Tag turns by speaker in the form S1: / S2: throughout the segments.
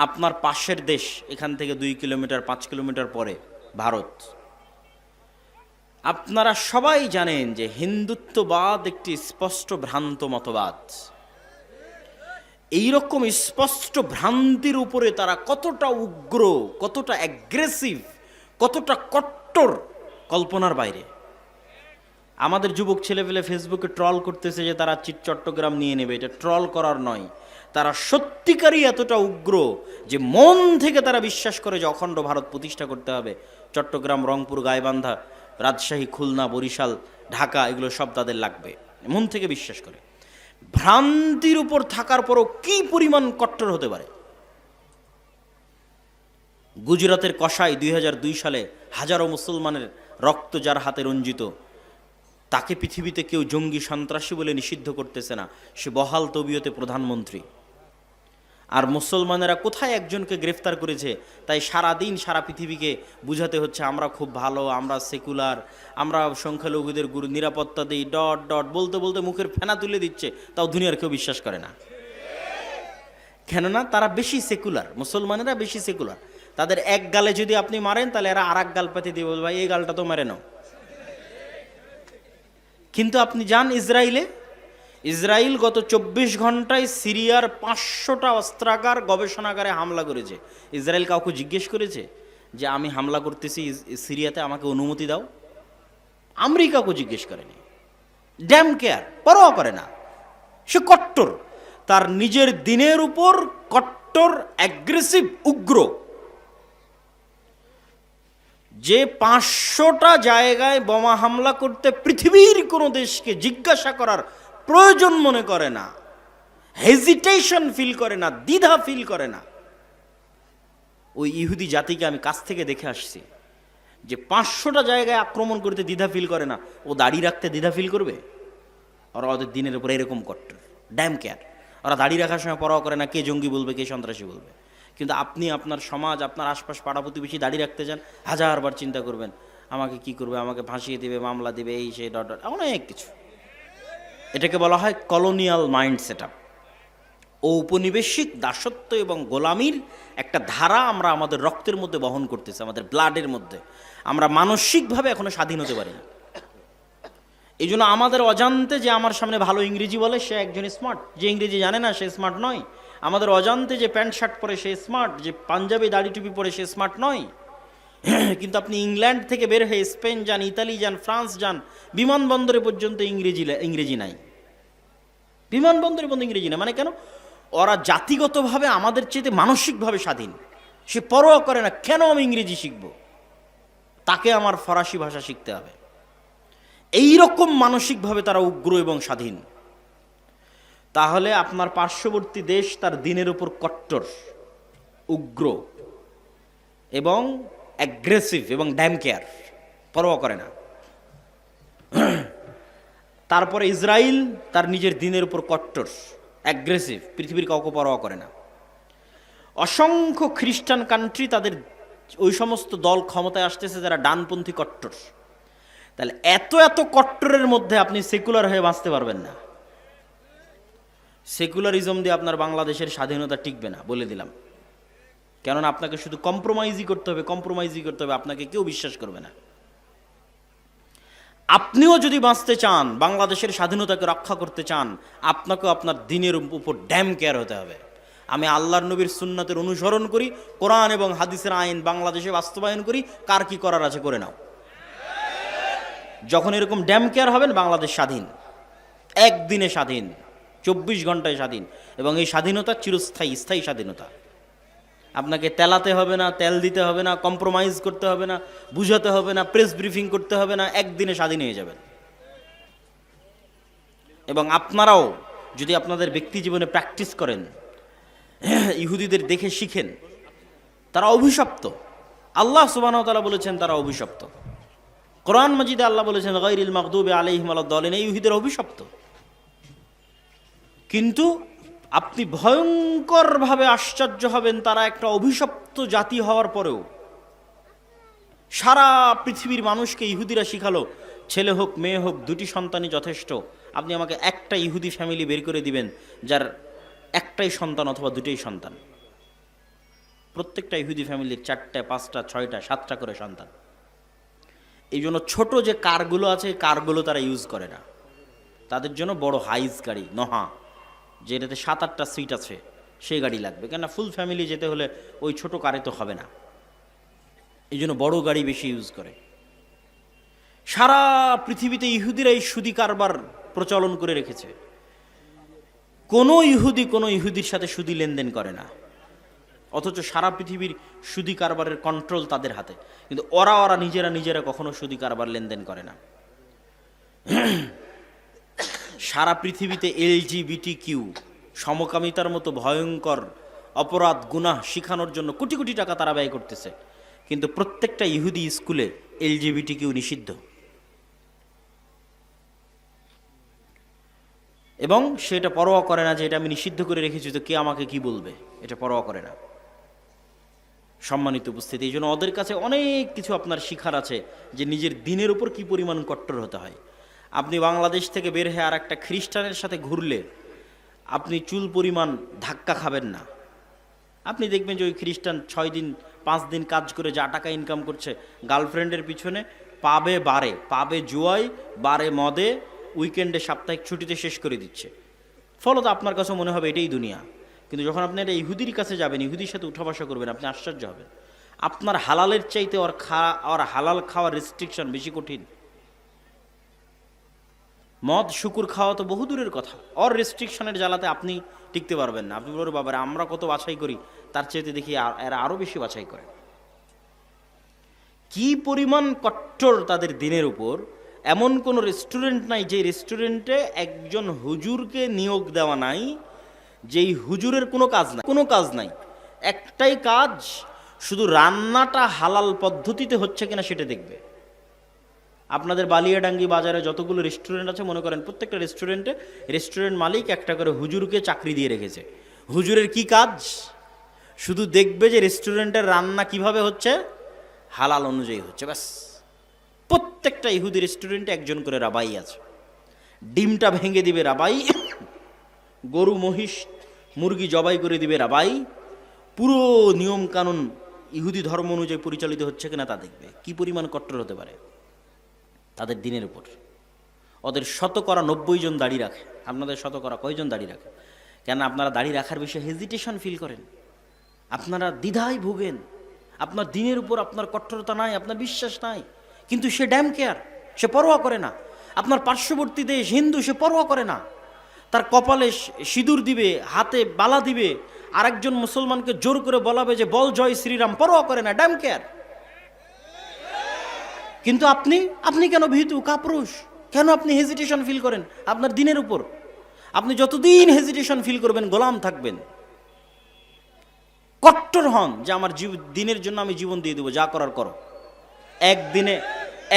S1: আপনার পাশের দেশ, এখান থেকে 2 কিলোমিটার 5 কিলোমিটার পরে ভারত। আপনারা সবাই জানেন যে হিন্দুত্ববাদ একটি স্পষ্ট ভ্রান্ত মতবাদ। এইরকম স্পষ্ট ভ্রান্তির উপরে তারা কতটা উগ্র, কতটা অ্যাগ্রেসিভ, কতটা কট্টর, কল্পনার বাইরে। আমাদের যুবক ছেলেপেলে ফেসবুকে ট্রল করতেছে যে তারা চট্টগ্রাম নিয়ে নেবে। এটা ট্রল করার নয়, তারা সত্যিকারই এতটা উগ্র যে মন থেকে তারা বিশ্বাস করে যে অখণ্ড ভারত প্রতিষ্ঠা করতে হবে। চট্টগ্রাম, রংপুর, গাইবান্ধা, রাজশাহী, খুলনা, বরিশাল, ঢাকা, এগুলো সব তাদের লাগবে, মন থেকে বিশ্বাস করে। ভ্রান্তির উপর থাকার পরও কি পরিমাণ কট্টর হতে পারে। গুজরাতের কসাই 2002 সালে হাজারো মুসলমানের রক্ত যার হাতে রঞ্জিত, তাকে পৃথিবীতে কেউ জঙ্গি সন্ত্রাসী বলে নিষিদ্ধ করতেছে না, সে বহাল তবিয়তে প্রধানমন্ত্রী। আর মুসলমানেরা কোথায় একজনকে গ্রেফতার করেছে, তাই সারাদিন সারা পৃথিবীকে বুঝাতে হচ্ছে আমরা খুব ভালো, আমরা সেকুলার, আমরা সংখ্যালঘুদের গুরু নিরাপত্তা দিই, ডট ডট বলতে বলতে মুখের ফেনা তুলে দিচ্ছে, তাও দুনিয়ার কেউ বিশ্বাস করে না। কেননা তারা বেশি সেকুলার, মুসলমানেরা বেশি সেকুলার। তাদের এক গালে যদি আপনি মারেন, তাহলে এরা আর এক গাল পাতি দিয়ে বলবে ভাই এই গালটা তো মেরে নাও। কিন্তু আপনি যান ইসরায়েলে, ইসরায়েল গত 24 ঘন্টায় সিরিয়ার 500টা অস্ত্রাগার, গবেষণাগারে হামলা করেছে। ইসরায়েল কাউকে জিজ্ঞেস করেছে যে আমি হামলা করতেছি সিরিয়াতে, আমাকে অনুমতি দাও? আমেরিকাকে জিজ্ঞেস করেনি। ড্যাম কেয়ার, পরোয়া করে না। সে কট্টর, তার নিজের দিনের উপর কট্টর, অ্যাগ্রেসিভ, উগ্র। যে 500টা জায়গায় বোমা হামলা করতে পৃথিবীর কোনো দেশকে জিজ্ঞাসা করার প্রয়োজন মনে করে না, হেজিটেশন ফিল করে না, দ্বিধা ফিল করে না। ওই ইহুদি জাতিকে আমি কাছ থেকে দেখে আসছি যে 500টা জায়গায় আক্রমণ করতে দ্বিধা ফিল করে না, ও দাড়ি রাখতে দ্বিধা ফিল করবে? ওরা ওদের দিনের উপর এরকম কট্টর, ড্যাম কেয়ার। ওরা দাড়ি রাখার সময় পরোয়া করে না কে জঙ্গি বলবে, কে সন্ত্রাসী বলবে। কিন্তু আপনি আপনার সমাজ, আপনার আশপাশ, পাড়া প্রতিবেশী দাড়ি রাখতে যান, হাজারবার চিন্তা করবেন আমাকে কি করবে, আমাকে ফাঁসিয়ে দেবে, মামলা দেবে, এই সেই ডট ডট, অনেক কিছু। এটাকে বলা হয় কলোনিয়াল মাইন্ড সেট আপ। ঔপনিবেশিক দাসত্ব এবং গোলামির একটা ধারা আমরা আমাদের রক্তের মধ্যে বহন করতেছি, আমাদের ব্লাডের মধ্যে। আমরা মানসিকভাবে এখনো স্বাধীন হতে পারি না। এই জন্য আমাদের অজান্তে যে আমার সামনে ভালো ইংরেজি বলে সে একজন স্মার্ট, যে ইংরেজি জানে না সে স্মার্ট নয়। আমাদের অজান্তে যে প্যান্ট শার্ট পরে সে স্মার্ট, যে পাঞ্জাবি দাড়ি টুপি পরে সে স্মার্ট নয়। কিন্তু আপনি ইংল্যান্ড থেকে বের হয়ে স্পেন যান, ইতালি যান, ফ্রান্স যান, বিমানবন্দরে পর্যন্ত ইংরেজি নাই। বিমানবন্দরে পর্যন্ত ইংরেজি নাই। মানে কেন? ওরা জাতিগতভাবে আমাদের চেয়ে মানসিকভাবে স্বাধীন। সে পরোয়া করে না কেন আমি ইংরেজি শিখব, তাকে আমার ফরাসি ভাষা শিখতে হবে। এইরকম মানসিকভাবে তারা উগ্র এবং স্বাধীন। তাহলে আপনার পার্শ্ববর্তী দেশ তার দিনের উপর কট্টর, উগ্র এবং অ্যাগ্রেসিভ এবং ড্যাম কেয়ার, পরোয়া করে না। তারপরে ইসরায়েল তার নিজের দিনের উপর কট্টর, অ্যাগ্রেসিভ, পৃথিবীর কাউকে পরোয়া করে না। অসংখ্য খ্রিস্টান কান্ট্রি, তাদের ওই সমস্ত দল ক্ষমতায় আসতেছে যারা ডানপন্থী কট্টর। তাহলে এত এত কট্টরের মধ্যে আপনি সেকুলার হয়ে বাঁচতে পারবেন না। সেকুলারিজম দিয়ে আপনার বাংলাদেশের স্বাধীনতা টিকবে না, বলে দিলাম। কেননা আপনাকে শুধু কম্প্রোমাইজই করতে হবে, কম্প্রোমাইজই করতে হবে, আপনাকে কেউ বিশ্বাস করবে না। আপনিও যদি বাঁচতে চান, বাংলাদেশের স্বাধীনতাকে রক্ষা করতে চান, আপনাকেও আপনার দিনের উপর ড্যাম কেয়ার হতে হবে। আমি আল্লাহর নবীর সুন্নাতের অনুসরণ করি, কোরআন এবং হাদিসের আইন বাংলাদেশে বাস্তবায়ন করি, কার কি করার আছে করে নাও। যখন এরকম ড্যাম কেয়ার হবেন, বাংলাদেশ স্বাধীন, একদিনে স্বাধীন, 24 ঘন্টায় স্বাধীন। এবং এই স্বাধীনতা চিরস্থায়ী, স্থায়ী স্বাধীনতা। আপনাকে তেলাতে হবে না, তেল দিতে হবে না, কম্প্রোমাইজ করতে হবে না, বুঝাতে হবে না, প্রেস ব্রিফিং করতে হবে না, একদিনে স্বাধীন হয়ে যাবেন। এবং আপনারাও যদি আপনাদের ব্যক্তি জীবনে প্র্যাকটিস করেন, ইহুদিদের দেখে শিখেন, তারা অভিশপ্ত। আল্লাহ সুবহানাহু ওয়া তাআলা বলেছেন তারা অভিশপ্ত। কোরআন মাজিদে আল্লাহ বলেছেন গায়রিল মাগদুবি আলাইহিম ওয়ালাদ-দালিন, এই ইহুদিরা অভিশপ্ত। কিন্তু আপনি ভয়ঙ্করভাবে আশ্চর্য হবেন, তারা একটা অভিশপ্ত জাতি হওয়ার পরেও সারা পৃথিবীর মানুষকে ইহুদিরা শিখালো ছেলে হোক মেয়ে হোক দুটি সন্তানই যথেষ্ট। আপনি আমাকে একটা ইহুদি ফ্যামিলি বের করে দিবেন যার একটাই সন্তান অথবা দুটোই সন্তান। প্রত্যেকটা ইহুদি ফ্যামিলির 4টা 5টা 6টা 7টা করে সন্তান। এই জন্য ছোট যে কারগুলো আছে কারগুলো তারা ইউজ করে না, তাদের জন্য বড় হাইস গাড়ি নহা, যেটাতে 7-8টা সিট আছে সেই গাড়ি লাগবে, কেননা ফুল ফ্যামিলি যেতে হলে ওই ছোট কারে তো হবে না, এই জন্য বড় গাড়ি বেশি ইউজ করে। সারা পৃথিবীতে ইহুদিরা এই সুদি কারবার প্রচলন করে রেখেছে। কোনো ইহুদির সাথে সুদি লেনদেন করে না, অথচ সারা পৃথিবীর সুদি কারবারের কন্ট্রোল তাদের হাতে, কিন্তু ওরা নিজেরা কখনো সুদি কারবার লেনদেন করে না। সারা পৃথিবীতে LGBTQ সমকামিতার মতো ভয়ঙ্কর অপরাধ গুনাহ শিখানোর জন্য কোটি কোটি টাকা তারা ব্যয় করতেছে, কিন্তু প্রত্যেকটা ইহুদি স্কুলে LGBTQ নিষিদ্ধ, এবং সেটা পরোয়া করে না যে এটা আমি নিষিদ্ধ করে রেখেছি তো কে আমাকে কি বলবে, এটা পরোয়া করে না। সম্মানিত উপস্থিতি, এই জন্য ওদের কাছে অনেক কিছু আপনার শিখার আছে যে নিজের দিনের উপর কি পরিমাণ কট্টর হতে হয়। আপনি বাংলাদেশ থেকে বের হয়ে আর একটা খ্রিস্টানের সাথে ঘুরলে আপনি চুল পরিমাণ ধাক্কা খাবেন না। আপনি দেখবেন যে ওই খ্রিস্টান 6 দিন 5 দিন কাজ করে যা টাকা ইনকাম করছে গার্লফ্রেন্ডের পিছনে, পাবে জুয়ায়, বারে মদে, উইকেন্ডে সাপ্তাহিক ছুটিতে শেষ করে দিচ্ছে। ফলত আপনার কাছে মনে হবে এটাই দুনিয়া, কিন্তু যখন আপনি একটা ইহুদির কাছে যাবেন, ইহুদির সাথে উঠা বসা করবেন, আপনি আশ্চর্য হবেন। আপনার হালালের চাইতে ওর হালাল খাওয়ার রেস্ট্রিকশন বেশি কঠিন। মদ শুকুর খাওয়া তো বহু দূরের কথা, ওর রেস্ট্রিকশনের জ্বালাতে আপনি টিকতে পারবেন না। আপনি বলবেন বাবারে আমরা কত বাছাই করি, তার চাইতে দেখি এরা আরো বেশি বাছাই করে। কি পরিমাণ কট্টর তাদের দিনের উপর। এমন কোনো রেস্টুরেন্ট নাই যে রেস্টুরেন্টে একজন হুজুরকে নিয়োগ দেওয়া নাই, যেই হুজুরের কোনো কাজ নাই, একটাই কাজ, শুধু রান্নাটা হালাল পদ্ধতিতে হচ্ছে কিনা সেটা দেখবে। আপনাদের বালিয়াডাঙ্গি বাজারে যতগুলো রেস্টুরেন্ট আছে মনে করেন প্রত্যেকটা রেস্টুরেন্ট মালিক একটা করে হুজুরকে চাকরি দিয়ে রেখেছে। হুজুরের কি কাজ? শুধু দেখবে যে রেস্টুরেন্টের রান্না কিভাবে হচ্ছে, হালাল অনুযায়ী হচ্ছে, ব্যাস। প্রত্যেকটা ইহুদি রেস্টুরেন্টে একজন করে রাবাই আছে। ডিমটা ভেঙে দিবে রাবাই, গরু মহিষ মুরগি জবাই করে দিবে রাবাই। পুরো নিয়ম কানুন ইহুদি ধর্ম অনুযায়ী পরিচালিত হচ্ছে কিনা তা দেখবে। কি পরিমাণ কট্টর হতে পারে তাদের দিনের উপর। ওদের 90 জন দাড়ি রাখে, আপনাদের কয়জন দাড়ি রাখে? কেন আপনারা দাড়ি রাখার বিষয়ে হেজিটেশন ফিল করেন, আপনারা দ্বিধায় ভোগেন, আপনার দিনের উপর আপনার কট্টরতা নাই, আপনার বিশ্বাস নাই, কিন্তু সে ড্যাম কেয়ার, সে পরোয়া করে না। আপনার পার্শ্ববর্তী দেশ হিন্দু, সে পরোয়া করে না, তার কপালে সিঁদুর দিবে, হাতে বালা দিবে, আরেকজন মুসলমানকে জোর করে বলাবে যে বল জয় শ্রীরাম, পরোয়া করে না, ড্যাম কেয়ার। কিন্তু আপনি কেন ভীতু কাপুরুষ, কেন আপনি হেজিটেশন ফিল করেন আপনার দিনের উপর? আপনি যতদিন হেজিটেশন ফিল করবেন গোলাম থাকবেন। কট্টর হন যে আমার দিনের জন্য আমি জীবন দিয়ে দেবো, যা করার করো।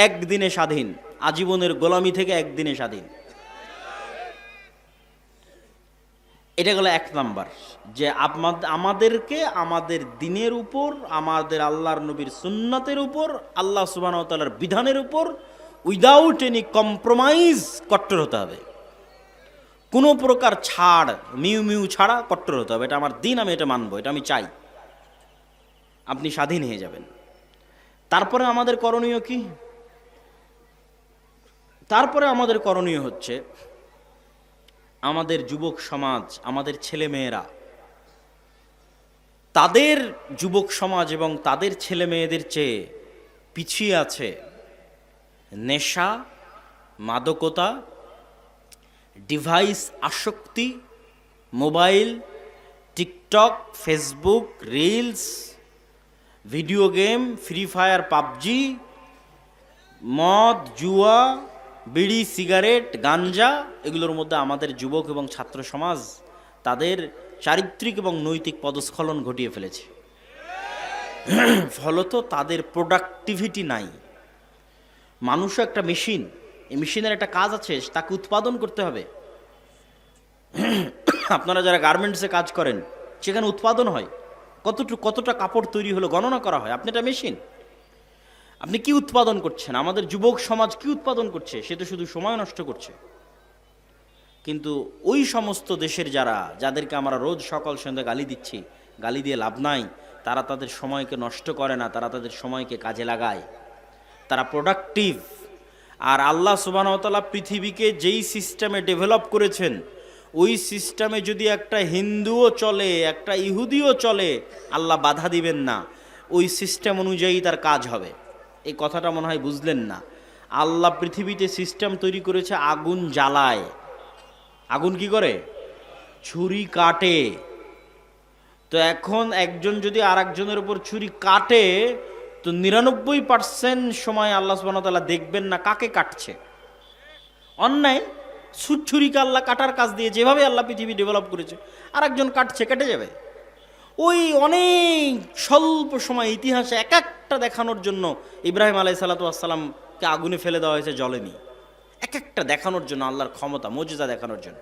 S1: একদিনে স্বাধীন, আজীবনের গোলামি থেকে একদিনে স্বাধীন। এটা গেল 1 নাম্বার, যে আমাদেরকে আমাদের দিনের উপর, আমাদের আল্লাহর নবীর সুন্নাতের উপর, আল্লাহ সুবহানাহু ওয়া তাআলার বিধানের উপর উইদাউট এনি কম্প্রোমাইজ কট্টর হতে হবে। কোনো প্রকার ছাড় মিউ ছাড়া কট্টর হতে হবে। এটা আমার দিন, আমি এটা মানবো, এটা আমি চাই। আপনি স্বাধীন হয়ে যাবেন। তারপরে আমাদের করণীয় কি? তারপরে আমাদের করণীয় হচ্ছে আমাদের যুবক সমাজ, আমাদের ছেলে মেয়েরা, তাদের যুবক সমাজ এবং তাদের ছেলে মেয়েদের চেয়ে পিছিয়ে আছে নেশা, মাদকতা, ডিভাইস আসক্তি, mobile, TikTok, Facebook, reels, video game, free fire, PUBG, মদ, জুয়া, বিড়ি, সিগারেট, গাঞ্জা। এগুলোর মধ্যে আমাদের যুবক এবং ছাত্র সমাজ তাদের চারিত্রিক এবং নৈতিক পদস্খলন ঘটিয়ে ফেলেছে। ফলত তাদের প্রোডাক্টিভিটি নাই। মানুষও একটা মেশিন, এই মেশিনের একটা কাজ আছে, তাকে উৎপাদন করতে হবে। আপনারা যারা গার্মেন্টসে কাজ করেন, সেখানে উৎপাদন হয়, কতটা কাপড় তৈরি হলো গণনা করা হয়। আপনি একটা মেশিন, আপনি কি উৎপাদন করছেন? আমাদের যুবক সমাজ কি উৎপাদন করছে? সে তো শুধু সময় নষ্ট করছে। কিন্তু ওই সমস্ত দেশের যাদেরকে আমরা রোজ সকাল সন্ধ্যা গালি দিচ্ছি, গালি দিয়ে লাভ নাই, তারা তাদের সময়কে নষ্ট করে না, তারা তাদের সময়কে কাজে লাগায়, তারা প্রোডাক্টিভ। আর আল্লাহ সুবহানাহু ওয়া তাআলা পৃথিবীকে যেই সিস্টেমে ডেভেলপ করেছেন, ওই সিস্টেমে যদি একটা হিন্দুও চলে, একটা ইহুদিও চলে, আল্লাহ বাধা দিবেন না, ওই সিস্টেম অনুযায়ী তার কাজ হবে। এই কথাটা মনে হয় বুঝলেন না। আল্লাহ পৃথিবীতে সিস্টেম তৈরি করেছে আগুন জ্বালায়। আগুন কি করে? ছুরি কাটে। তো এখন একজন যদি আর একজনের উপর ছুরি কাটে, তো 99% সময় আল্লাহ সুবহানাহু ওয়া তাআলা দেখবেন না কাকে কাটছে। অন্যায় ছুরিকে আল্লাহ কাটার কাজ দিয়ে, যেভাবে আল্লাহ পৃথিবী ডেভেলপ করেছে, আর একজন কাটছে, কেটে যাবে। ওই অনেক স্বল্প সময় ইতিহাসে এক একটা দেখানোর জন্য ইব্রাহিম আলাইহিস সালাতু ওয়াস সালামকে আগুনে ফেলে দেওয়া হয়েছে, জ্বলেনি। এক একটা দেখানোর জন্য, আল্লাহর ক্ষমতা, মুজিজা দেখানোর জন্য।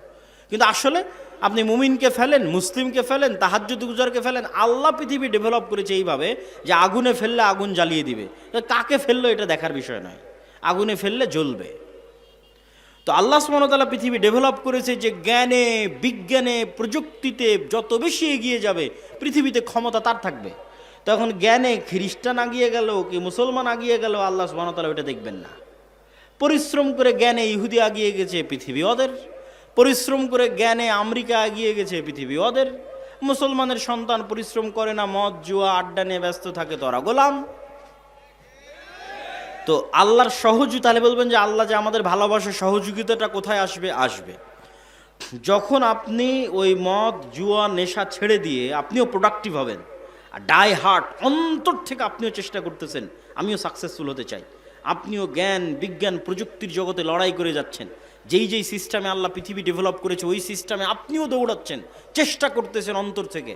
S1: কিন্তু আসলে আপনি মুমিনকে ফেলেন, মুসলিমকে ফেলেন, তাহাজ্জুদ গুজারকে ফেলেন, আল্লাহ পৃথিবী ডেভেলপ করেছে এইভাবে যে আগুনে ফেললে আগুন জ্বালিয়ে দিবে। কাকে ফেললো এটা দেখার বিষয় নয়, আগুনে ফেললে জ্বলবে। তো আল্লাহ সুবহানাহু ওয়া তাআলা পৃথিবী ডেভেলপ করেছে যে জ্ঞানে, বিজ্ঞানে, প্রযুক্তিতে যত বেশি এগিয়ে যাবে, পৃথিবীতে ক্ষমতা তার থাকবে। তখন জ্ঞানে খ্রিস্টান আগিয়ে গেল কি মুসলমান আগিয়ে গেল, আল্লাহ সুবহানাহু ওয়া তাআলা ওটা দেখবেন না। পরিশ্রম করে জ্ঞানে ইহুদি আগিয়ে গেছে, পৃথিবী ওদের। পরিশ্রম করে জ্ঞানে আমেরিকা এগিয়ে গেছে, পৃথিবী ওদের। মুসলমানের সন্তান পরিশ্রম করে না, মদ জুয়া আড্ডা নিয়ে ব্যস্ত থাকে, তো ওরা গোলাম। তো আল্লাহর সহযোগিতা, তাহলে বলবেন যে আল্লাহ যে আমাদের ভালোবাসে, সহযোগিতাটা কোথায় আসবে? আসবে যখন আপনি ওই মদ জুয়া নেশা ছেড়ে দিয়ে আপনিও প্রোডাক্টিভ হবেন, আর ডাই হার্ট অন্তর থেকে আপনিও চেষ্টা করতেছেন আমিও সাকসেসফুল হতে চাই, আপনিও জ্ঞান বিজ্ঞান প্রযুক্তির জগতে লড়াই করে যাচ্ছেন, যেই যেই সিস্টেমে আল্লাহ পৃথিবী ডেভেলপ করেছে ওই সিস্টেমে আপনিও দৌড়াচ্ছেন, চেষ্টা করতেছেন অন্তর থেকে,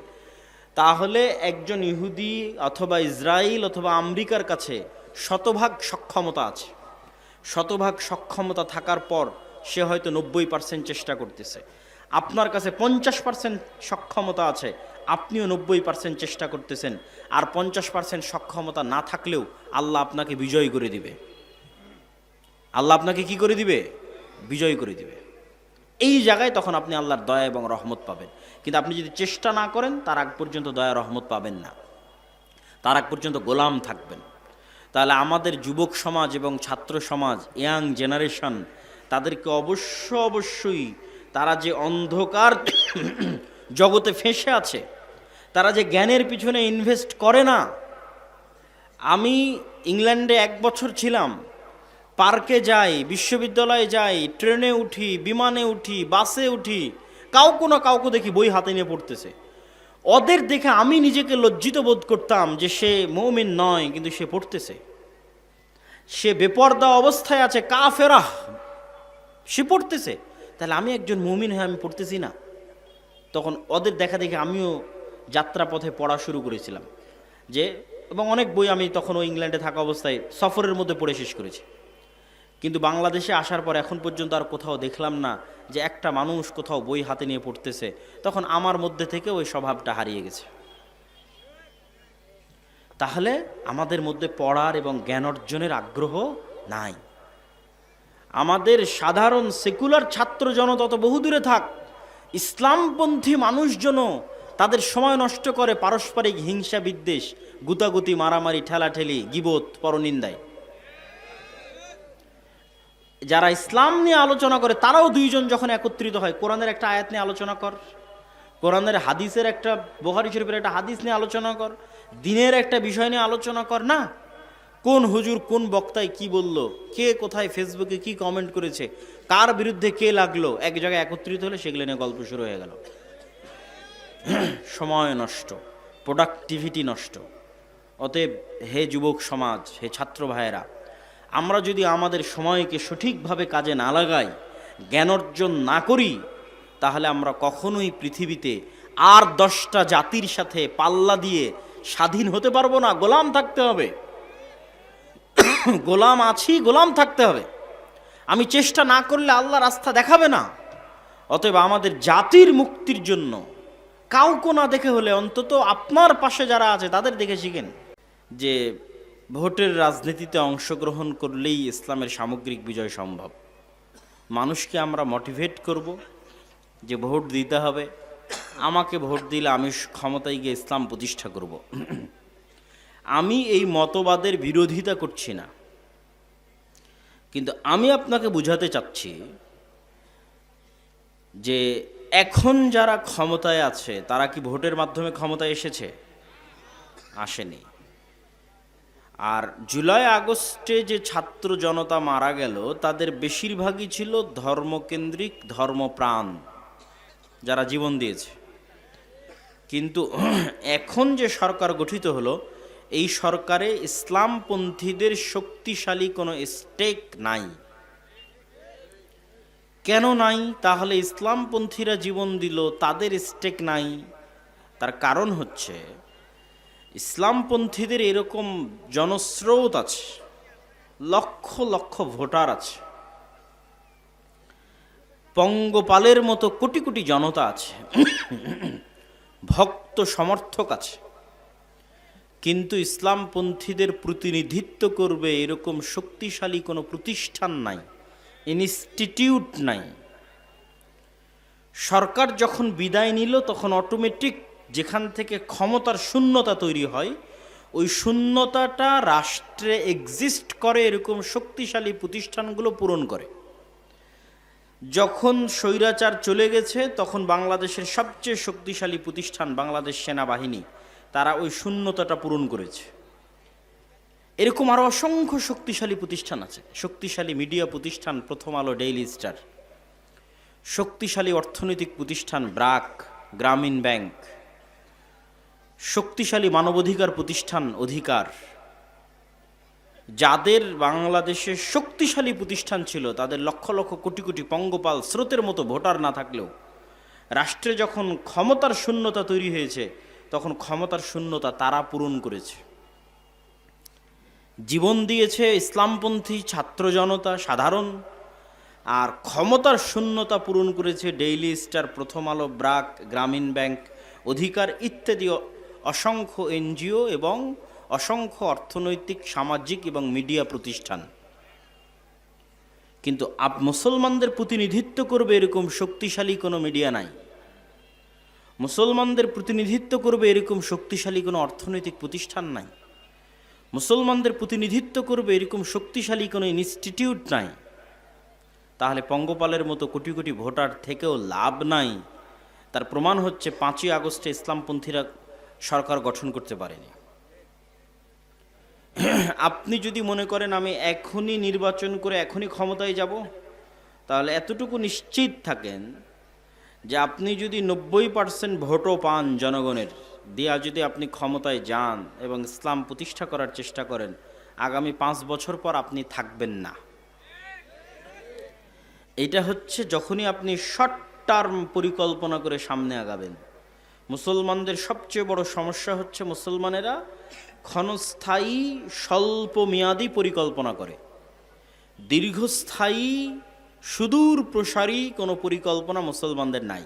S1: তাহলে একজন ইহুদি অথবা ইসরায়েল অথবা আমেরিকার কাছে শতভাগ সক্ষমতা আছে। শতভাগ সক্ষমতা থাকার পর সে হয়তো 90% চেষ্টা করতেছে। আপনার কাছে 50% সক্ষমতা আছে, আপনিও 90% চেষ্টা করতেছেন। আর 50% সক্ষমতা না থাকলেও আল্লাহ আপনাকে বিজয় করে দিবে। আল্লাহ আপনাকে কি করে দিবে? বিজয় করে দিবে। এই জায়গায় তখন আপনি আল্লাহর দয়া এবং রহমত পাবেন। কিন্তু আপনি যদি চেষ্টা না করেন, তার আগ পর্যন্ত দয়া রহমত পাবেন না, তার আগ পর্যন্ত গোলাম থাকবেন। তাহলে আমাদের যুবক সমাজ এবং ছাত্র সমাজ, ইয়াং জেনারেশন, তাদেরকে অবশ্যই তারা যে অন্ধকার জগতে ফেঁসে আছে, তারা যে জ্ঞানের পিছনে ইনভেস্ট করে না। আমি ইংল্যান্ডে 1 বছর ছিলাম, পার্কে যাই, বিশ্ববিদ্যালয়ে যাই, ট্রেনে উঠি, বিমানে উঠি, বাসে উঠি, কাউকে না কাউকে দেখি বই হাতে নিয়ে পড়তেছে। ওদের দেখে আমি নিজেকে লজ্জিত বোধ করতাম যে সে মুমিন নয়, কিন্তু সে পড়তেছে, সে বেপরদা অবস্থায় আছে, কাফেরা, সে পড়তেছে। তাহলে আমি একজন মুমিন হয়ে আমি পড়তেছি না? তখন ওদের দেখা দেখে আমিও যাত্রাপথে পড়া শুরু করেছিলাম যে, এবং অনেক বই আমি তখন ওই ইংল্যান্ডে থাকা অবস্থায় সফরের মধ্যে পড়ে শেষ করেছি। কিন্তু বাংলাদেশে আসার পর এখন পর্যন্ত আর কোথাও দেখলাম না যে একটা মানুষ কোথাও বই হাতে নিয়ে পড়তেছে। তখন আমার মধ্যে থেকে ওই স্বভাবটা হারিয়ে গেছে। তাহলে আমাদের মধ্যে পড়ার এবং জ্ঞান অর্জনের আগ্রহ নাই। আমাদের সাধারণ সেকুলার ছাত্র জনতা তো বহুদূরে থাক, ইসলামপন্থী মানুষজন তাদের সময় নষ্ট করে পারস্পরিক হিংসা বিদ্বেষ, গুতাগুতি, মারামারি, ঠেলাঠেলি, গীবত, পরনিন্দায়। যারা ইসলাম নিয়ে আলোচনা করে তারাও দুইজন যখন একত্রিত হয়, কোরআনের একটা আয়াত নিয়ে আলোচনা কর, কোরআনের হাদিসের একটা, বুখারী শরীফের একটা হাদিস নিয়ে আলোচনা কর, দিনের একটা বিষয় নিয়ে আলোচনা কর না। কোন হুজুর কোন বক্তায় কি বলল, কে কোথায় ফেসবুকে কি কমেন্ট করেছে, কার বিরুদ্ধে কে লাগলো, এক জায়গায় একত্রিত হলে সেগুলো নিয়ে গল্প শুরু হয়ে গেল। সময় নষ্ট, প্রোডাক্টিভিটি নষ্ট। অতএব হে যুবক সমাজ, হে ছাত্র ভাইয়েরা, আমরা যদি আমাদের সময়কে সঠিকভাবে কাজে না লাগাই, জ্ঞান অর্জন না করি, তাহলে আমরা কখনোই পৃথিবীতে আর 10টা জাতির সাথে পাল্লা দিয়ে স্বাধীন হতে পারবো না। গোলাম থাকতে হবে, গোলাম আছি, গোলাম থাকতে হবে। আমি চেষ্টা না করলে আল্লাহ রাস্তা দেখাবে না। অতএব আমাদের জাতির মুক্তির জন্য কাউকে না দেখে হলে অন্তত আপনার পাশে যারা আছে তাদের দেখে শিখেন যে ভোটের রাজনীতিতে অংশগ্রহণ করলেই ইসলামের সামগ্রিক বিজয় সম্ভব। মানুষকে আমরা মোটিভেট করব যে ভোট দিতে হবে, আমাকে ভোট দিলে আমি ক্ষমতায় গিয়ে ইসলাম প্রতিষ্ঠা করব। আমি এই মতবাদের বিরোধিতা করছি না, কিন্তু আমি আপনাকে বুঝাতে চাচ্ছি যে এখন যারা ক্ষমতায় আছে তারা কি ভোটের মাধ্যমে ক্ষমতায় এসেছে? আসেনি। আর জুলাই আগস্টে যে ছাত্র জনতা মারা গেল তাদের বেশিরভাগই ছিল ধর্মকেন্দ্রিক, ধর্মপ্রাণ, যারা জীবন দিয়েছে। কিন্তু এখন যে সরকার গঠিত হলো, এই সরকারে ইসলামপন্থীদের শক্তিশালী কোনো স্টেক নাই। কেন নাই? তাহলে ইসলামপন্থীরা জীবন দিল, তাদের স্টেক নাই। তার কারণ হচ্ছে ইসলামপন্থীদের এরকম জনস্রোত আছে, লক্ষ লক্ষ ভোটার আছে, পঙ্গপালের মতো কোটি কোটি জনতা আছে, ভক্ত সমর্থক আছে, কিন্তু ইসলামপন্থীদের প্রতিনিধিত্ব করবে এরকম শক্তিশালী কোনো প্রতিষ্ঠান নাই, ইনস্টিটিউট নাই। সরকার যখন বিদায় নিল তখন অটোমেটিক যেখান থেকে ক্ষমতার শূন্যতা তৈরি হয়, ওই শূন্যতাটা রাষ্ট্রে এক্সিস্ট করে এরকম শক্তিশালী প্রতিষ্ঠানগুলো পূরণ করে। যখন স্বৈরাচার চলে গেছে তখন বাংলাদেশের সবচেয়ে শক্তিশালী প্রতিষ্ঠান বাংলাদেশ সেনাবাহিনী, তারা ওই শূন্যতাটা পূরণ করেছে। এরকম আরও অসংখ্য শক্তিশালী প্রতিষ্ঠান আছে, শক্তিশালী মিডিয়া প্রতিষ্ঠান প্রথম আলো, ডেইলি স্টার, শক্তিশালী অর্থনৈতিক প্রতিষ্ঠান ব্র্যাক, গ্রামীণ ব্যাংক, শক্তিশালী মানবাধিকার প্রতিষ্ঠান অধিকার। যাদের বাংলাদেশে শক্তিশালী প্রতিষ্ঠান ছিল তাদের লক্ষ লক্ষ কোটি কোটি পঙ্গপাল স্রোতের মতো ভোটার না থাকলেও রাষ্ট্রে যখন ক্ষমতার শূন্যতা তৈরি হয়েছে তখন ক্ষমতার শূন্যতা তারা পূরণ করেছে। জীবন দিয়েছে ইসলামপন্থী ছাত্র জনতা সাধারণ, আর ক্ষমতার শূন্যতা পূরণ করেছে ডেইলি স্টার, প্রথম আলো, ব্র্যাক, গ্রামীণ ব্যাংক, অধিকার ইত্যাদি অসংখ্য এনজিও এবং অসংখ্য অর্থনৈতিক, সামাজিক এবং মিডিয়া প্রতিষ্ঠান। কিন্তু মুসলমানদের প্রতিনিধিত্ব করবে এরকম শক্তিশালী কোনো মিডিয়া নাই, মুসলমানদের প্রতিনিধিত্ব করবে এরকম শক্তিশালী কোনো অর্থনৈতিক প্রতিষ্ঠান নাই, মুসলমানদের প্রতিনিধিত্ব করবে এরকম শক্তিশালী কোনো ইনস্টিটিউট নাই। তাহলে পঙ্গপালের মতো কোটি কোটি ভোটার থেকেও লাভ নাই। তার প্রমাণ হচ্ছে 5ই আগস্টে ইসলামপন্থীরা সরকার গঠন করতে পারেনি। আপনি যদি মনে করেন আমি এখনই নির্বাচন করে এখনই ক্ষমতায় যাব, তাহলে এতটুকু নিশ্চিত থাকেন যে আপনি যদি 90% ভোটও পান জনগণের দিয়া, যদি আপনি ক্ষমতায় যান এবং ইসলাম প্রতিষ্ঠা করার চেষ্টা করেন, আগামী 5 বছর পর আপনি থাকবেন না। এটা হচ্ছে যখনই আপনি শর্ট টার্ম পরিকল্পনা করে সামনে আগাবেন। মুসলমানদের সবচেয়ে বড় সমস্যা হচ্ছে মুসলমানেরা ক্ষণস্থায়ী স্বল্প মেয়াদী পরিকল্পনা করে, দীর্ঘস্থায়ী সুদূর প্রসারী কোনো পরিকল্পনা মুসলমানদের নাই।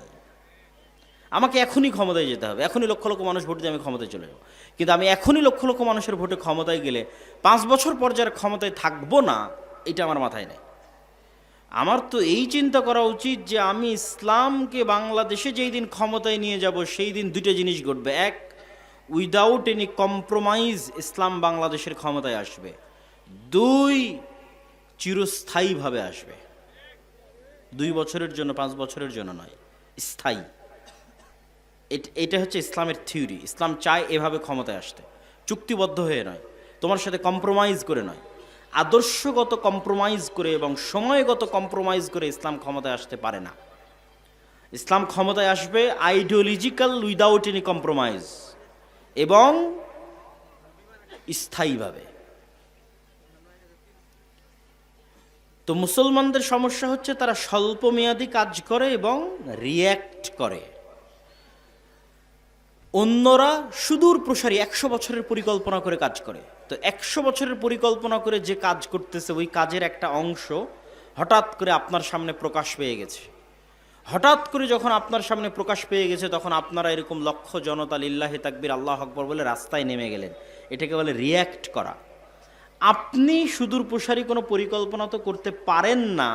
S1: আমাকে এখনই ক্ষমতায় যেতে হবে, এখনই লক্ষ লক্ষ মানুষ ভোট দিয়ে আমি ক্ষমতায় চলে যাব, কিন্তু আমি এখনই লক্ষ লক্ষ মানুষের ভোটে ক্ষমতায় গেলে 5 বছর পর যারা ক্ষমতায় থাকবো না, এটা আমার মাথায় নেই। আমার তো এই চিন্তা করা উচিত যে আমি ইসলামকে বাংলাদেশে যেই দিন ক্ষমতায় নিয়ে যাব সেই দিন দুটো জিনিস ঘটবে। এক, উইদাউট এনি কম্প্রোমাইজ ইসলাম বাংলাদেশের ক্ষমতায় আসবে। 2, চিরস্থায়ীভাবে আসবে, 2 বছরের জন্য, 5 বছরের জন্য নয়, স্থায়ী। এটা হচ্ছে ইসলামের থিওরি। ইসলাম চায় এভাবে ক্ষমতায় আসতে, চুক্তিবদ্ধ হয়ে নয়, তোমার সাথে কম্প্রোমাইজ করে নয়, আদর্শগত কম্প্রোমাইজ করে এবং সময়গত কম্প্রোমাইজ করে ইসলাম ক্ষমতায় আসতে পারে না। ইসলাম ক্ষমতায় আসবে আইডিওলজিক্যাল উইদাউট এনি কম্প্রোমাইজ এবং স্থায়ীভাবে। তো মুসলমানদের সমস্যা হচ্ছে তারা স্বল্পমেয়াদী কাজ করে এবং রিয়্যাক্ট করে। অন্যরা সুদূর প্রসারী 100 বছরের পরিকল্পনা করে কাজ করে। তো 100 বছরের পরিকল্পনা করে যে কাজ করতেছে ওই কাজের একটা অংশ হঠাৎ করে আপনার সামনে প্রকাশ পেয়ে গেছে। হঠাৎ করে যখন আপনার সামনে প্রকাশ পেয়ে গেছে তখন আপনারা এরকম লক্ষ জনতা লিল্লাহি তাকবীর আল্লাহু আকবার বলে রাস্তায় নেমে গেলেন। এটাকে বলে রিয়্যাক্ট করা। আপনি সুদূর প্রসারী কোনো পরিকল্পনা তো করতে পারেন না,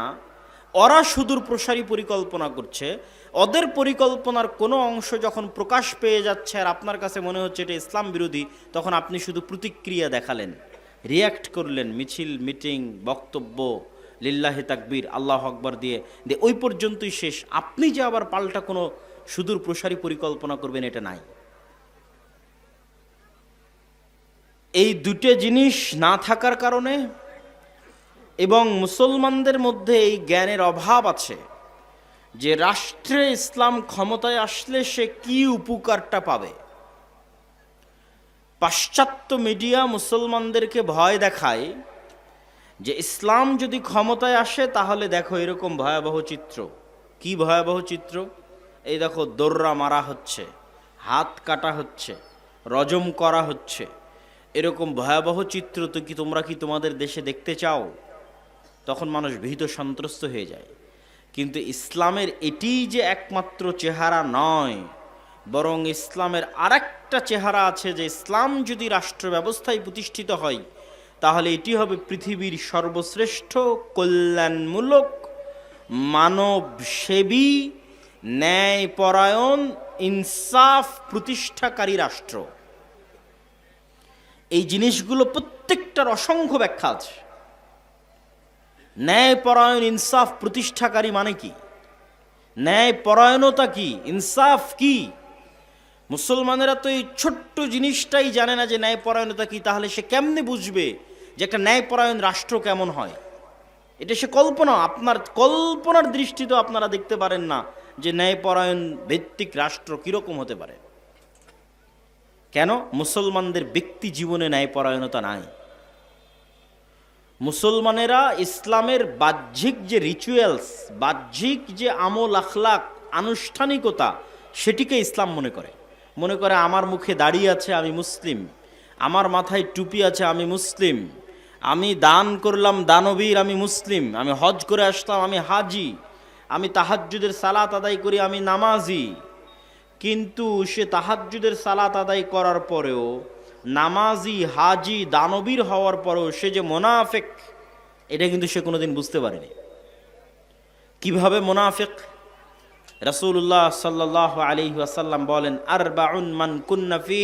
S1: ওরা সুদূর প্রসারী পরিকল্পনা করছে, ওদের পরিকল্পনার কোনো অংশ যখন প্রকাশ পেয়ে যাচ্ছে আর আপনার কাছে মনে হচ্ছে এটা ইসলাম বিরোধী, তখন আপনি শুধু প্রতিক্রিয়া দেখালেন, রিয়্যাক্ট করলেন, মিছিল, মিটিং, বক্তব্য, লিল্লাহি তাকবীর, আল্লাহ আকবার দিয়ে ওই পর্যন্তই শেষ। আপনি যে আবার পাল্টা কোনো সুদূর প্রসারী পরিকল্পনা করবেন, এটা নাই। এই দুটো জিনিস না থাকার কারণে এবং মুসলমানদের মধ্যে এই জ্ঞানের অভাব আছে যে রাষ্ট্রে ইসলাম ক্ষমতায় আসলে সে কি উপকারটা পাবে। পাশ্চাত্য মিডিয়া মুসলমানদেরকে ভয় দেখায় যে ইসলাম যদি ক্ষমতায় আসে তাহলে দেখো এরকম ভয়াবহ চিত্র। কি ভয়াবহ চিত্র? এই দেখো, দোররা মারা হচ্ছে, হাত কাটা হচ্ছে, রজম করা হচ্ছে, এরকম ভয়াবহ চিত্র তো কি তোমরা কি তোমাদের দেশে দেখতে চাও? তখন মানুষ ভীত সন্ত্রস্ত হয়ে যায়। কিন্তু ইসলামের এটি যে একমাত্র চেহারা নয়, বরং ইসলামের আরেকটা চেহারা আছে, যে ইসলাম যদি রাষ্ট্র ব্যবস্থায় প্রতিষ্ঠিত হয় তাহলে এটি হবে পৃথিবীর সর্বশ্রেষ্ঠ কল্যাণমূলক, মানবসেবী, ন্যায়পরায়ণ, ইনসাফ প্রতিষ্ঠাকারী রাষ্ট্র। এই জিনিসগুলো প্রত্যেকটার অসংখ্য ব্যাখ্যা আছে। ন্যায়পরায়ণ, ইনসাফ প্রতিষ্ঠাকারী মানে কি? ন্যায়পরায়ণতা কি? ইনসাফ কি? মুসলমানেরা তো এই ছোট্ট জিনিসটাই জানে না যে ন্যায়পরায়ণতা কি। তাহলে সে কেমনে বুঝবে যে একটা ন্যায়পরায়ণ রাষ্ট্র কেমন হয়? এটা সে কল্পনা, আপনার কল্পনার দৃষ্টিতেও আপনারা দেখতে পারেন না যে ন্যায়পরায়ণ ভিত্তিক রাষ্ট্র কিরকম হতে পারে। কেন? মুসলমানদের ব্যক্তি জীবনে ন্যায়পরায়ণতা নাই। মুসলমানেরা ইসলামের বাহ্যিক যে রিচুয়ালস, বাহ্যিক যে আমল আখলাক, আনুষ্ঠানিকতা, সেটিকে ইসলাম মনে করে আমার মুখে দাড়ি আছে আমি মুসলিম, আমার মাথায় টুপি আছে আমি মুসলিম, আমি দান করলাম দানবীর আমি মুসলিম, আমি হজ করে আসলাম আমি হাজি, আমি তাহাজ্জুদের সালাত আদায় করি আমি নামাজি। কিন্তু সে তাহাজ্জুদের সালাত আদায় করার পরেও, নামাজি, হাজি, দানবীর হওয়ার পরেও সে যে মুনাফিক, এটা কিন্তু সে কোনোদিন বুঝতে পারেনি। কিভাবে মুনাফিক? রাসূলুল্লাহ সাল্লাল্লাহু আলাইহি ওয়াসাল্লাম বলেন, আরবাউন মান কুন্না ফি,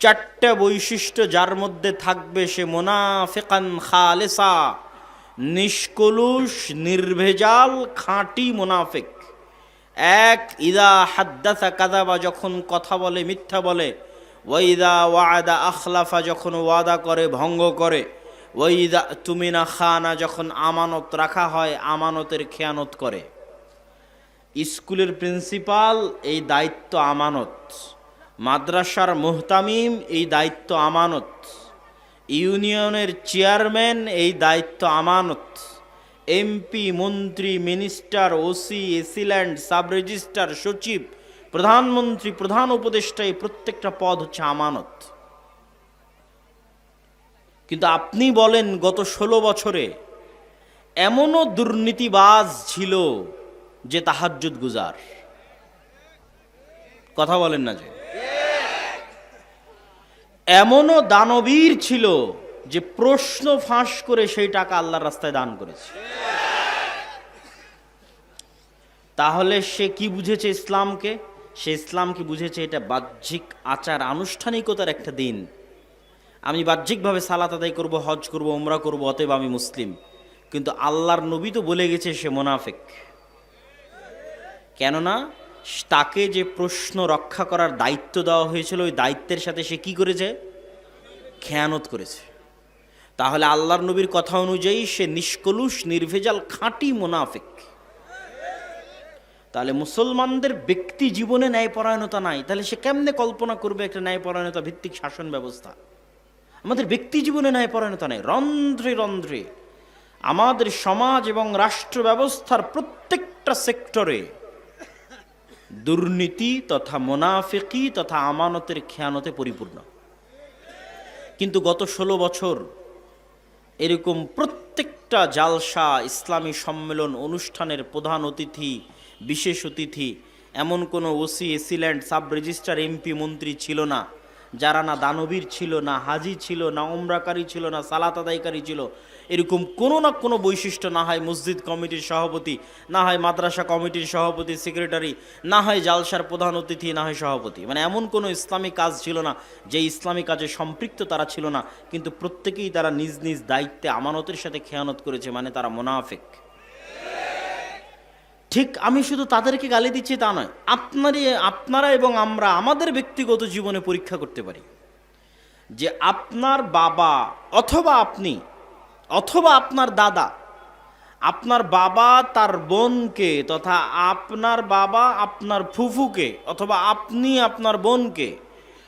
S1: চারটা বৈশিষ্ট্য যার মধ্যে থাকবে সে মুনাফিকান খালিসা, নিষ্কলুষ, নির্ভেজাল, খাঁটি মুনাফিক। এক, ইদা হাদ্দাসা কাযাবা, যখন কথা বলে মিথ্যা বলে, ওয়াইদা ওয়াদা আখলাফা, যখন ওয়াদা করে ভঙ্গ করে, ওয়াইদা তুমিনা খানা, যখন আমানত রাখা হয় আমানতের খেয়ানত করে। স্কুলের প্রিন্সিপাল এই দায়িত্ব আমানত, মাদ্রাসার মুহতামিম এই দায়িত্ব আমানত, ইউনিয়নের চেয়ারম্যান এই দায়িত্ব আমানত, এমপি, মন্ত্রী, minister, OC, AC land, sub registrar, সচিব, প্রধানমন্ত্রী, প্রধান উপদেষ্টা, এই প্রত্যেকটা পদ হচ্ছে আমানত। কিন্তু আপনি বলেন গত 16 বছরে এমনও দুর্নীতিবাজ ছিল যে তাহাজ্জুদ গুজার। কথা বলেন না যে? এমনও দানবীর ছিল যে প্রশ্ন ফাঁস করে সেই টাকা আল্লাহর রাস্তায় দান করেছে। তাহলে সে কি বুঝেছে ইসলামকে? সে ইসলামকে বুঝেছে এটা বাহ্যিক আচার আনুষ্ঠানিকতার একটা দিন। আমি বাহ্যিকভাবে সালাত আদায় করব, হজ করব, উমরা করব, অতএব আমি মুসলিম। কিন্তু আল্লাহর নবী তো বলে গেছে সে মুনাফিক। কেননা তাকে যে প্রশ্ন রক্ষা করার দায়িত্ব দেওয়া হয়েছিল, ওই দায়িত্বের সাথে সে কি করেছে? খেয়ানত করেছে। তাহলে আল্লাহর নবীর কথা অনুযায়ী সে নিষ্কলুষ, নির্ভেজাল, খাঁটি মুনাফিক। তাহলে মুসলমানদের ব্যক্তি জীবনে ন্যায়পরায়ণতা নাই, তাহলে সে কেমনে কল্পনা করবে একটা ন্যায়পরায়ণতা ভিত্তিক শাসন ব্যবস্থা? আমাদের ব্যক্তি জীবনে ন্যায়পরায়ণতা নেই। রন্ধ্রে রন্ধ্রে আমাদের সমাজ এবং রাষ্ট্র ব্যবস্থার প্রত্যেকটা সেক্টরে দুর্নীতি তথা মুনাফিকি তথা আমানতের খেয়ানতে পরিপূর্ণ। কিন্তু গত 16 বছর এরকম প্রত্যেকটা জালসা, ইসলামী সম্মেলন, অনুষ্ঠানের প্রধান অতিথি, বিশেষ অতিথি এমন কোনো OC, AC land, sub registrar, MP, মন্ত্রী ছিল না যারা না দানবীর ছিল, না হাজি ছিল, না উমরাকারী ছিল, না সালাত আদায়কারী ছিল, এরকম কোনো না কোনো বৈশিষ্ট্য, না হয় মসজিদ কমিটির সভাপতি, না হয় মাদ্রাসা কমিটির সভাপতি সেক্রেটারি, না হয় জালসার প্রধান অতিথি, না হয় সভাপতি, মানে এমন কোনো ইসলামী কাজ ছিল না যে ইসলামী কাজে সম্পৃক্ত তারা ছিল না, কিন্তু প্রত্যেকেই তারা নিজ নিজ দায়িত্বে আমানতের সাথে খেয়ানত করেছে, মানে তারা মুনাফিক। ঠিক আমি শুধু তাদেরকে গালি দিচ্ছি তা নয়, আপনারা এবং আমরা আমাদের ব্যক্তিগত জীবনে পরীক্ষা করতে পারি যে আপনার বাবা অথবা আপনি অথবা আপনার দাদা, আপনার বাবা তার বোনকে, তথা আপনার বাবা আপনার ফুফুকে, অথবা আপনি আপনার বোনকে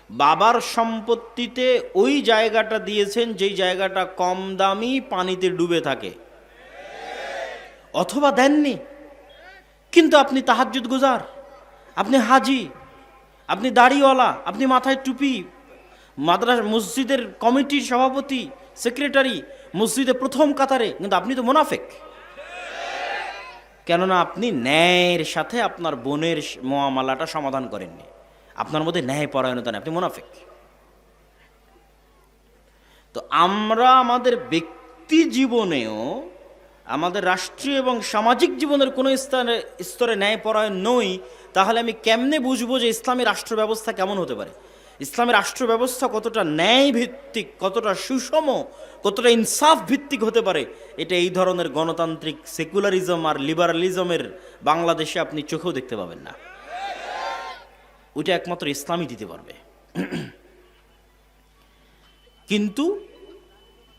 S1: বাবার সম্পত্তিতে ওই জায়গাটা দিয়েছেন যেই জায়গাটা কম দামি, পানিতে ডুবে থাকে, অথবা দেননি, কিন্তু আপনি তাহাজ্জুদ গুজার, আপনি হাজি, আপনি দাড়িওয়ালা, আপনি মাথায় টুপি, মাদ্রাসা মসজিদের কমিটির সভাপতি সেক্রেটারি, মসজিদে প্রথম কাতারে, কিন্তু আপনি তো মুনাফিক। কেননা আপনি ন্যায়ের সাথে আপনার বোনের মুআমালাটা সমাধান করেননি, আপনার মধ্যে ন্যায় পরায়ণতা নেই, আপনি মুনাফিক। তো আমরা আমাদের ব্যক্তি জীবনেও, আমাদের রাষ্ট্রীয় এবং সামাজিক জীবনের কোনো স্তরে ন্যায়পরায়ণ নই, তাহলে আমি কেমনে বুঝবো যে ইসলামী রাষ্ট্র ব্যবস্থা কেমন হতে পারে, ইসলামী রাষ্ট্র ব্যবস্থা কতটা ন্যায় ভিত্তিক, কতটা সুষম, কতটা ইনসাফ ভিত্তিক হতে পারে? এটা এই ধরনের গণতান্ত্রিক সেকুলারিজম আর লিবারালিজমের বাংলাদেশে আপনি চোখেও দেখতে পাবেন না। ওইটা একমাত্র ইসলামই দিতে পারবে। কিন্তু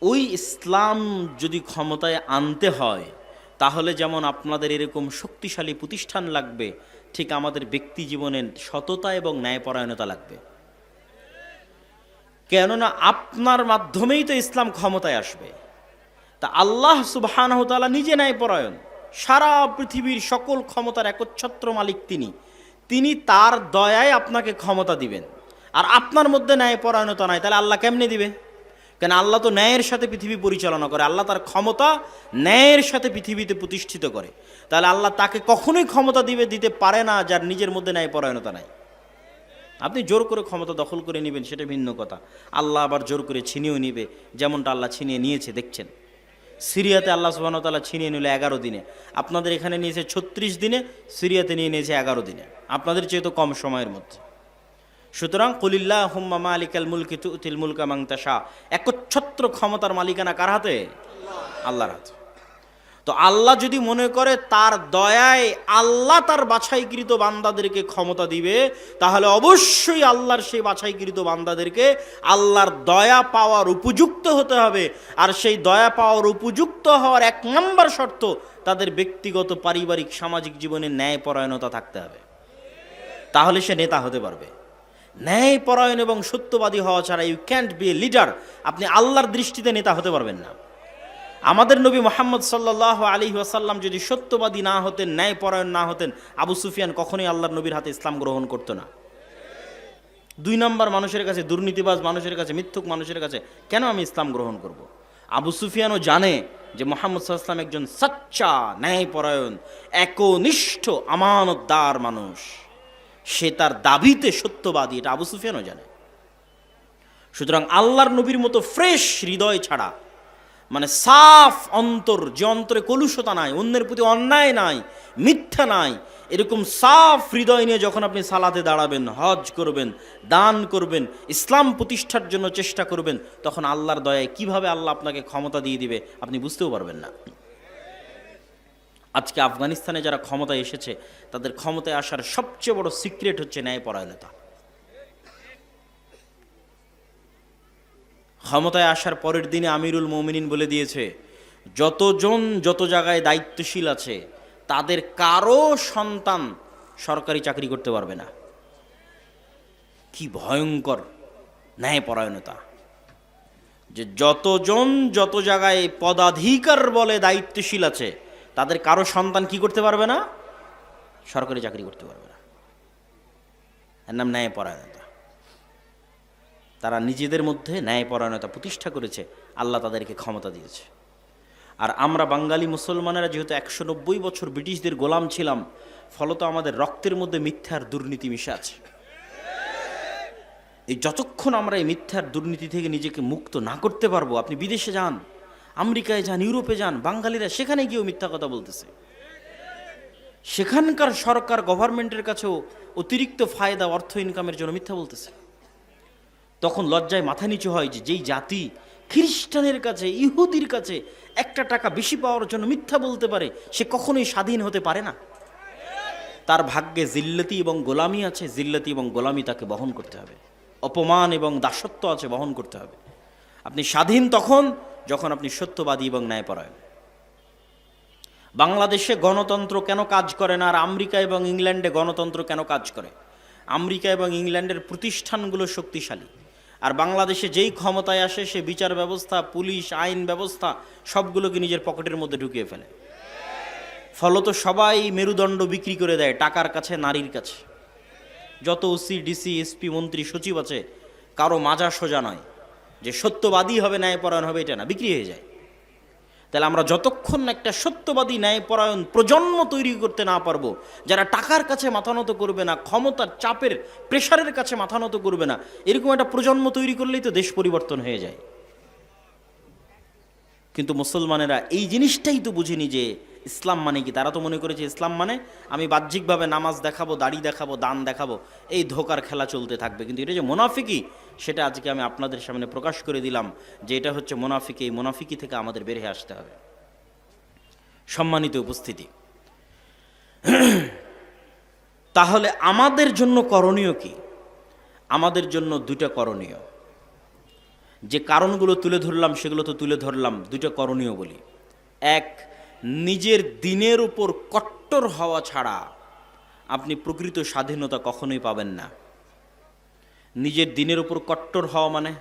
S1: ওই ইসলাম যদি ক্ষমতায় আনতে হয়, তাহলে যেমন আপনাদের এরকম শক্তিশালী প্রতিষ্ঠান লাগবে, ঠিক আমাদের ব্যক্তি জীবনে সততা এবং ন্যায়পরায়ণতা লাগবে। কেননা আপনার মাধ্যমেই তো ইসলাম ক্ষমতায় আসবে। তা আল্লাহ সুবহানাহু ওয়া তাআলা নিজে ন্যায়পরায়ণ, সারা পৃথিবীর সকল ক্ষমতার একচ্ছত্র মালিক তিনি তার দয়ায় আপনাকে ক্ষমতা দিবেন, আর আপনার মধ্যে ন্যায়পরায়ণতা নাই, তাহলে আল্লাহ কেমনে দিবে? কেন আল্লাহ তো ন্যায়ের সাথে পৃথিবী পরিচালনা করে, আল্লাহ তার ক্ষমতা ন্যায়ের সাথে পৃথিবীতে প্রতিষ্ঠিত করে, তাহলে আল্লাহ তাকে কখনোই ক্ষমতা দিতে পারে না যার নিজের মধ্যে ন্যায়পরায়ণতা নাই। আপনি জোর করে ক্ষমতা দখল করে নেবেন সেটা ভিন্ন কথা, আল্লাহ আবার জোর করে ছিনিয়েও নিবে, যেমনটা আল্লাহ ছিনিয়ে নিয়েছে দেখছেন। সিরিয়াতে আল্লাহ সুবহানাহু ওয়া তাআলা ছিনিয়ে নিল 11 দিনে, আপনাদের এখানে নিয়েছে 36 দিনে, সিরিয়াতে নিয়ে নিয়েছে 11 দিনে, আপনাদের চেয়ে তো কম সময়ের মধ্যে। সুতরাং কুলিল্লাহুম্মা মালিকাল মুলকি তুতিল মুলকা মান তাশা, একচ্ছত্র ক্ষমতার মালিকানা কার হাতে? আল্লাহর হাতে। তো আল্লাহ যদি মনে করে তার দয়ায় আল্লাহ তার বাছাইকৃত বান্দাদেরকে ক্ষমতা দিবে, তাহলে অবশ্যই আল্লাহর সেই বাছাইকৃত বান্দাদেরকে আল্লাহর দয়া পাওয়ার উপযুক্ত হতে হবে। আর সেই দয়া পাওয়ার উপযুক্ত হওয়ার 1 নম্বর শর্ত, তাদের ব্যক্তিগত, পারিবারিক, সামাজিক জীবনে ন্যায়পরায়ণতা থাকতে হবে, তাহলে সে নেতা হতে পারবে। ন্যায়পরায়ণ এবং সত্যবাদী হওয়া ছাড়া you can't be a leader, আপনি আল্লাহর দৃষ্টিতে নেতা হতে পারবেন না। আমাদের নবী মুহাম্মদ সাল্লাল্লাহু আলাইহি ওয়াসাল্লাম যদি সত্যবাদী না হতেন, ন্যায়পরায়ণ না হতেন, আবু সুফিয়ান কখনোই আল্লাহর নবীর হাতে ইসলাম গ্রহণ করতো না। 2 নম্বর মানুষের কাছে, দুর্নীতিবাজ মানুষের কাছে, মিথ্যুক মানুষের কাছে কেন আমি ইসলাম গ্রহণ করব? আবু সুফিয়ানও জানে যে মুহাম্মদ সাল্লাল্লাহু আলাইহি ওয়াসাল্লাম একজন সচ্চা, ন্যায়পরায়ণ, একনিষ্ঠ, আমানতদার মানুষ, সে তার দাবিতে সত্যবাদী, এটা আবু সুফিয়ানও জানে। সুতরাং আল্লাহর নবীর মতো ফ্রেশ হৃদয় ছাড়া, মানে সাফ অন্তর, যে অন্তরে কলুষতা নাই, অন্যের প্রতি অন্যায় নাই, মিথ্যা নাই, এরকম সাফ হৃদয় নিয়ে যখন আপনি সালাতে দাঁড়াবেন, হজ করবেন, দান করবেন, ইসলাম প্রতিষ্ঠার জন্য চেষ্টা করবেন, তখন আল্লাহর দয়ায় কিভাবে আল্লাহ আপনাকে ক্ষমতা দিয়ে দিবে আপনি বুঝতেও পারবেন না। আজকে আফগানিস্তানে যারা ক্ষমতায় এসেছে, তাদের ক্ষমতায় আসার সবচেয়ে বড় সিক্রেট হচ্ছে ন্যায়পরায়ণতা। ক্ষমতায় আসার পরের দিনে আমিরুল মুমিনিন বলে দিয়েছে, যতজন যত জায়গায় দায়িত্বশীল আছে তাদের কারো সন্তান সরকারি চাকরি করতে পারবে না। কি ভয়ঙ্কর ন্যায়পরায়ণতা! যে যতজন যত জায়গায় পদাধিকার বলে দায়িত্বশীল আছে, তাদের কারো সন্তান কি করতে পারবে না? সরকারি চাকরি করতে পারবে না। এর নাম ন্যায়পরায়ণতা। তারা নিজেদের মধ্যে ন্যায়পরায়ণতা প্রতিষ্ঠা করেছে, আল্লাহ তাদেরকে ক্ষমতা দিয়েছে। আর আমরা বাঙালি মুসলমানেরা যেহেতু 190 বছর ব্রিটিশদের গোলাম ছিলাম, ফলত আমাদের রক্তের মধ্যে মিথ্যার দুর্নীতি মিশে আছে। এই যতক্ষণ আমরা এই মিথ্যার দুর্নীতি থেকে নিজেকে মুক্ত না করতে পারবো, আপনি বিদেশে যান, আমেরিকায় যান, ইউরোপে যান, বাঙালিরা সেখানে গিয়েও মিথ্যা কথা বলতেছে। সেখানকার সরকার গভর্নমেন্টের কাছেও অতিরিক্ত ফায়দা, অর্থ ইনকামের জন্য মিথ্যা বলতেছে। তখন লজ্জায় মাথা নিচু হয় যে যেই জাতি খ্রিস্টানের কাছে, ইহুদির কাছে একটা টাকা বেশি পাওয়ার জন্য মিথ্যা বলতে পারে, সে কখনোই স্বাধীন হতে পারে না। তার ভাগ্যে জিল্লতি এবং গোলামি আছে, জিল্লতি এবং গোলামি তাকে বহন করতে হবে, অপমান এবং দাসত্ব আছে, বহন করতে হবে। আপনি স্বাধীন তখন যখন আপনি সত্যবাদী এবং ন্যায়পরায়ণ। বাংলাদেশে গণতন্ত্র কেন কাজ করে না আর আমেরিকা এবং ইংল্যান্ডে গণতন্ত্র কেন কাজ করে? আমেরিকা এবং ইংল্যান্ডের প্রতিষ্ঠানগুলো শক্তিশালী, আর বাংলাদেশে যেই ক্ষমতায় আসে সে বিচার ব্যবস্থা, পুলিশ, আইন ব্যবস্থা সবগুলোকে নিজের পকেটের মধ্যে ঢুকিয়ে ফেলে। ফলত সবাই মেরুদণ্ড বিক্রি করে দেয় টাকার কাছে, নারীর কাছে। যত ওসি, ডিসি, এসপি, মন্ত্রী, সচিব আছে, কারো মাজা সোজা নয় যে সত্যবাদী হবে, ন্যায়পরায়ণ হবে, এটা না, বিক্রি হয়ে যায়। তাহলে আমরা যতক্ষণ না একটা সত্যবাদী, ন্যায়পরায়ণ প্রজন্ম তৈরি করতে না পারবো, যারা টাকার কাছে মাথা নত করবে না, ক্ষমতার চাপের প্রেশারের কাছে মাথা নত করবে না, এরকম একটা প্রজন্ম তৈরি করলেই তো দেশ পরিবর্তন হয়ে যায়। কিন্তু মুসলমানেরা এই জিনিসটাই তো বুঝেনি যে ইসলাম মানে কি। তারা তো মনে করেছে ইসলাম মানে আমি বাহ্যিকভাবে নামাজ দেখাবো, দাড়ি দেখাবো, দান দেখাবো, এই ধোকার খেলা চলতে থাকবে। কিন্তু এটা যে মুনাফিকি, সেটা আজকে আমি আপনাদের সামনে প্রকাশ করে দিলাম যে এটা হচ্ছে মুনাফিকি। এই মুনাফিকি থেকে আমাদের বের হয়ে আসতে হবে। সম্মানিত উপস্থিতি, তাহলে আমাদের জন্য করণীয় কি? আমাদের জন্য দুইটা করণীয়। যে কারণগুলো তুলে ধরলাম সেগুলো তো তুলে ধরলাম, দুইটা করণীয় বলি। এক, নিজের দিনের উপর কট্টর হওয়া ছাড়া আপনি প্রকৃত স্বাধীনতা কখনোই পাবেন না। নিজের দিনের উপর কট্টর হওয়া মানে